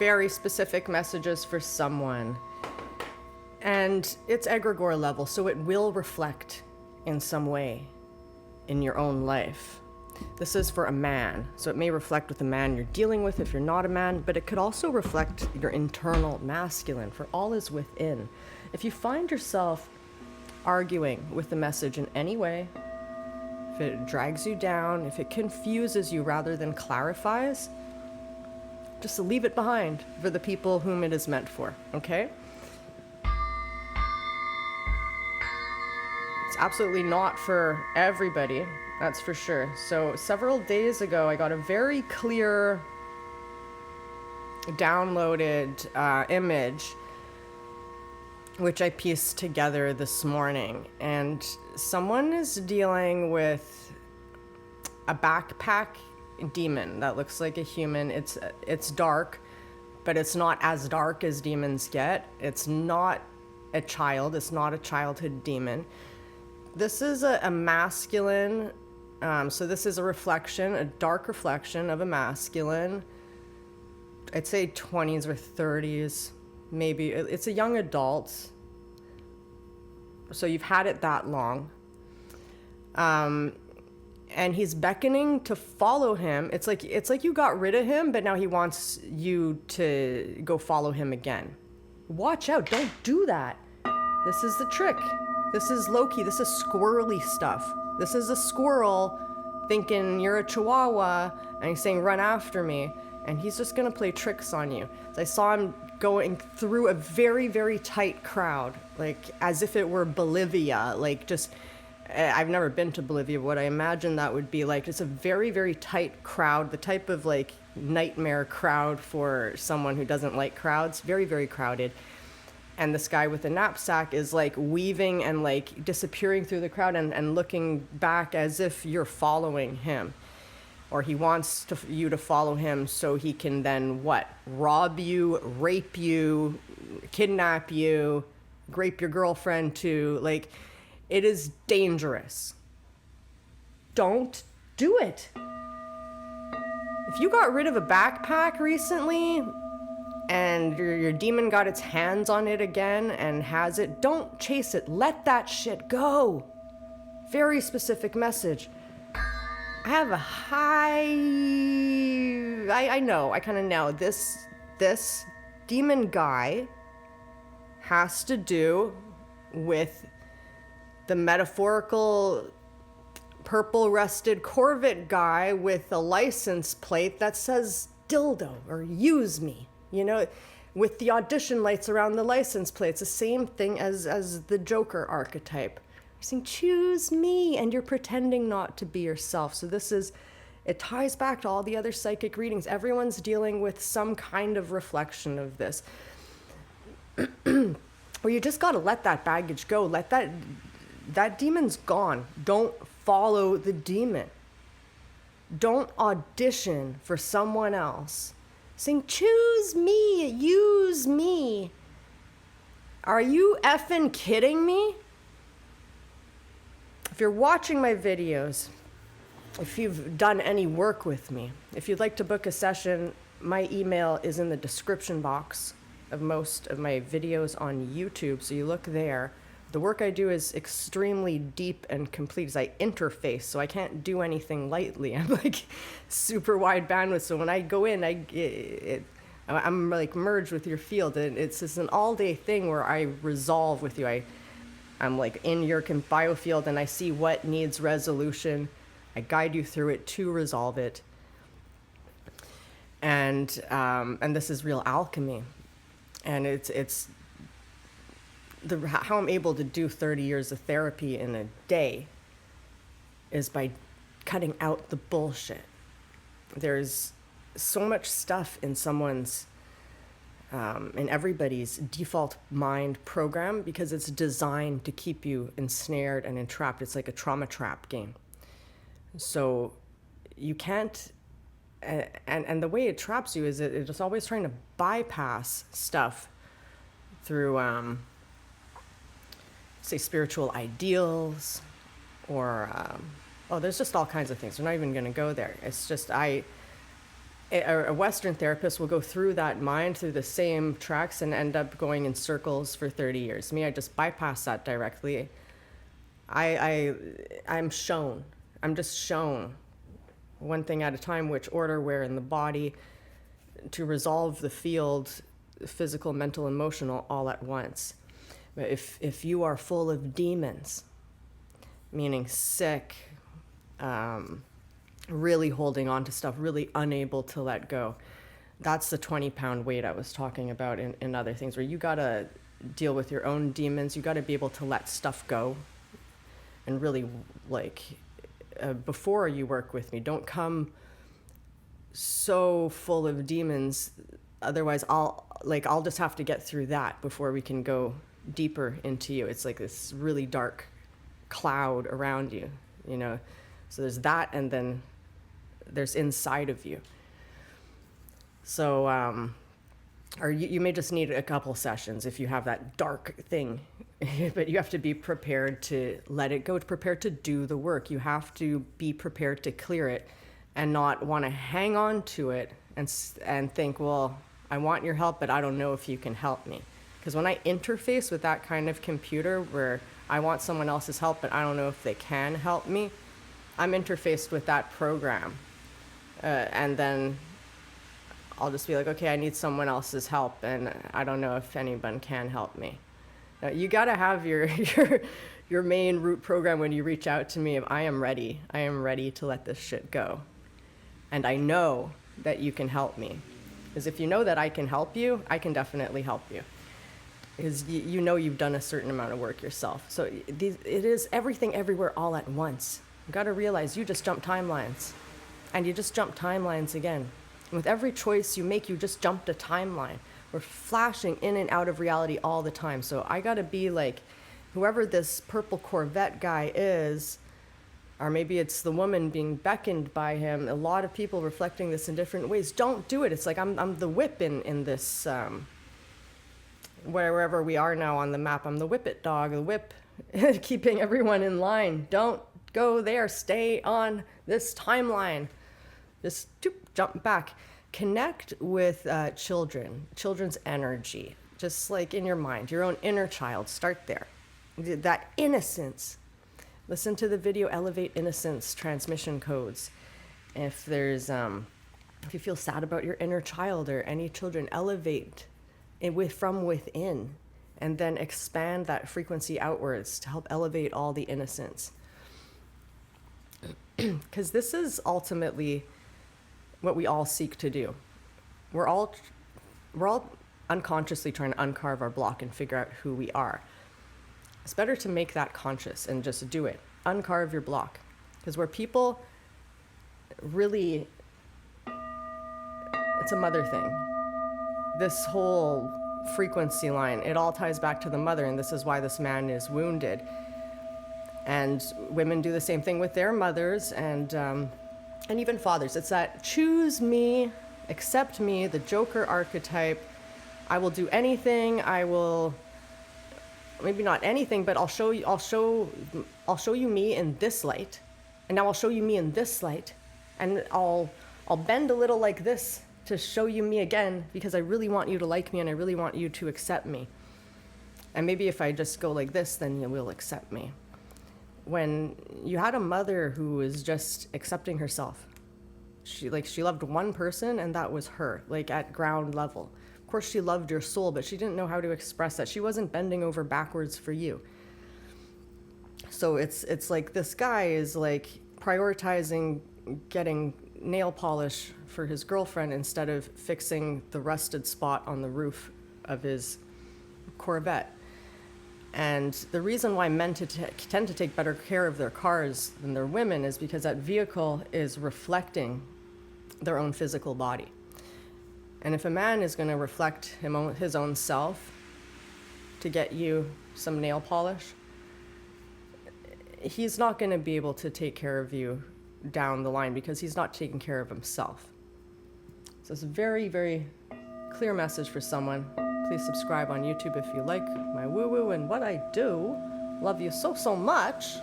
very specific messages for someone. And it's egregore level, so it will reflect in some way in your own life. This is for a man, so it may reflect with the man you're dealing with if you're not a man, but it could also reflect your internal masculine, for all is within. If you find yourself arguing with the message in any way, if it drags you down, if it confuses you rather than clarifies, just leave it behind for the people whom it is meant for, okay? It's absolutely not for everybody, that's for sure. So several days ago, I got a very clear downloaded image, which I pieced together this morning. And someone is dealing with a backpack demon that looks like a human. It's dark, but it's not as dark as demons get. It's not a child. It's not a childhood demon. This is a masculine, so this is a reflection, a dark reflection of a masculine. I'd say 20s or 30s, maybe. It's a young adult, so you've had it that long. And he's beckoning to follow him. It's like you got rid of him, but now he wants you to go follow him again. Watch out, don't do that. This is the trick. This is low-key, this is squirrely stuff. This is a squirrel thinking you're a chihuahua, and he's saying, run after me. And he's just gonna play tricks on you. So I saw him going through a very, very tight crowd, like as if it were Bolivia, like just, I've never been to Bolivia, what I imagine that would be like. It's a very, very tight crowd, the type of like nightmare crowd for someone who doesn't like crowds, very, very crowded. And this guy with a knapsack is like weaving and like disappearing through the crowd and looking back as if you're following him. Or he wants you to follow him so he can then what? Rob you, rape you, kidnap you, rape your girlfriend too. Like, it is dangerous. Don't do it. If you got rid of a backpack recently and your demon got its hands on it again and has it, don't chase it. Let that shit go. Very specific message. I have a high... I know, I kind of know. This demon guy has to do with the metaphorical purple rusted Corvette guy with a license plate that says dildo or use me, you know, with the audition lights around the license plate. It's the same thing as the Joker archetype. You're saying choose me and you're pretending not to be yourself. So it ties back to all the other psychic readings. Everyone's dealing with some kind of reflection of this. Or you just got to let that baggage go. Let that demon's gone. Don't follow the demon. Don't audition for someone else. Saying, choose me, use me. Are you effing kidding me? If you're watching my videos, if you've done any work with me, if you'd like to book a session, my email is in the description box of most of my videos on YouTube, so you look there. The work I do is extremely deep and complete as I interface, so I can't do anything lightly. I'm like super wide bandwidth, so when I go in, I'm like merged with your field, and it's just an all-day thing where I resolve with you. I'm like in your biofield, and I see what needs resolution. I guide you through it to resolve it. And this is real alchemy. And it's how I'm able to do 30 years of therapy in a day is by cutting out the bullshit. There's so much stuff in someone's, in everybody's default mind program because it's designed to keep you ensnared and entrapped. It's like a trauma trap game. So you can't, and the way it traps you is it's always trying to bypass stuff through, say, spiritual ideals or, there's just all kinds of things. We're not even going to go there. It's just, a Western therapist will go through that mind, through the same tracks, and end up going in circles for 30 years. Me, I just bypass that directly. I'm just shown one thing at a time, which order, where in the body, to resolve the field, physical, mental, emotional, all at once. But if you are full of demons, meaning sick, really holding on to stuff, really unable to let go, that's the 20-pound weight I was talking about in other things, where you gotta deal with your own demons. You gotta be able to let stuff go. And really, like, before you work with me, don't come so full of demons. Otherwise, I'll just have to get through that before we can go deeper into you. It's like this really dark cloud around you, you know. So there's that, and then there's inside of you. So, or you may just need a couple sessions if you have that dark thing, but you have to be prepared to let it go, prepared to do the work. You have to be prepared to clear it, and not want to hang on to it and think, well, I want your help, but I don't know if you can help me. Because when I interface with that kind of computer where I want someone else's help, but I don't know if they can help me, I'm interfaced with that program. And then I'll just be like, okay, I need someone else's help, and I don't know if anyone can help me. You gotta have your main root program when you reach out to me. I am ready to let this shit go. And I know that you can help me. Because if you know that I can help you, I can definitely help you. Because you know you've done a certain amount of work yourself. So it is everything, everywhere, all at once. You gotta realize you just jump timelines. And you just jump timelines again. And with every choice you make, you just jumped a timeline. We're flashing in and out of reality all the time. So I gotta be like, whoever this purple Corvette guy is, or maybe it's the woman being beckoned by him, a lot of people reflecting this in different ways. Don't do it. It's like I'm the whip in this, wherever we are now on the map. I'm the whippet dog, the whip, keeping everyone in line. Don't go there. Stay on this timeline. Just jump back. Connect with children's energy, just like in your mind, your own inner child. Start there. That innocence. Listen to the video, Elevate Innocence transmission codes. If there's, if you feel sad about your inner child or any children, elevate it from within, and then expand that frequency outwards to help elevate all the innocence. Because this is ultimately what we all seek to do. We're all unconsciously trying to uncarve our block and figure out who we are. It's better to make that conscious and just do it. Uncarve your block. Because where people really, it's a mother thing. This whole frequency line, it all ties back to the mother, and this is why this man is wounded. And women do the same thing with their mothers, and even fathers. It's that choose me, accept me, the Joker archetype. I will do anything. I will, maybe not anything, but I'll show you me in this light, and now I'll show you me in this light, and I'll bend a little like this to show you me again, because I really want you to like me and I really want you to accept me. And maybe if I just go like this, then you will accept me. When you had a mother who was just accepting herself, she loved one person, and that was her, like at ground level. Of course, she loved your soul, but she didn't know how to express that. She wasn't bending over backwards for you. So it's like this guy is like prioritizing getting nail polish for his girlfriend instead of fixing the rusted spot on the roof of his Corvette. And the reason why men tend to take better care of their cars than their women is because that vehicle is reflecting their own physical body. And if a man is going to reflect his own self to get you some nail polish, he's not going to be able to take care of you down the line because he's not taking care of himself. So it's a very, very clear message for someone. Please subscribe on YouTube if you like my woo-woo and what I do. Love you so, so much.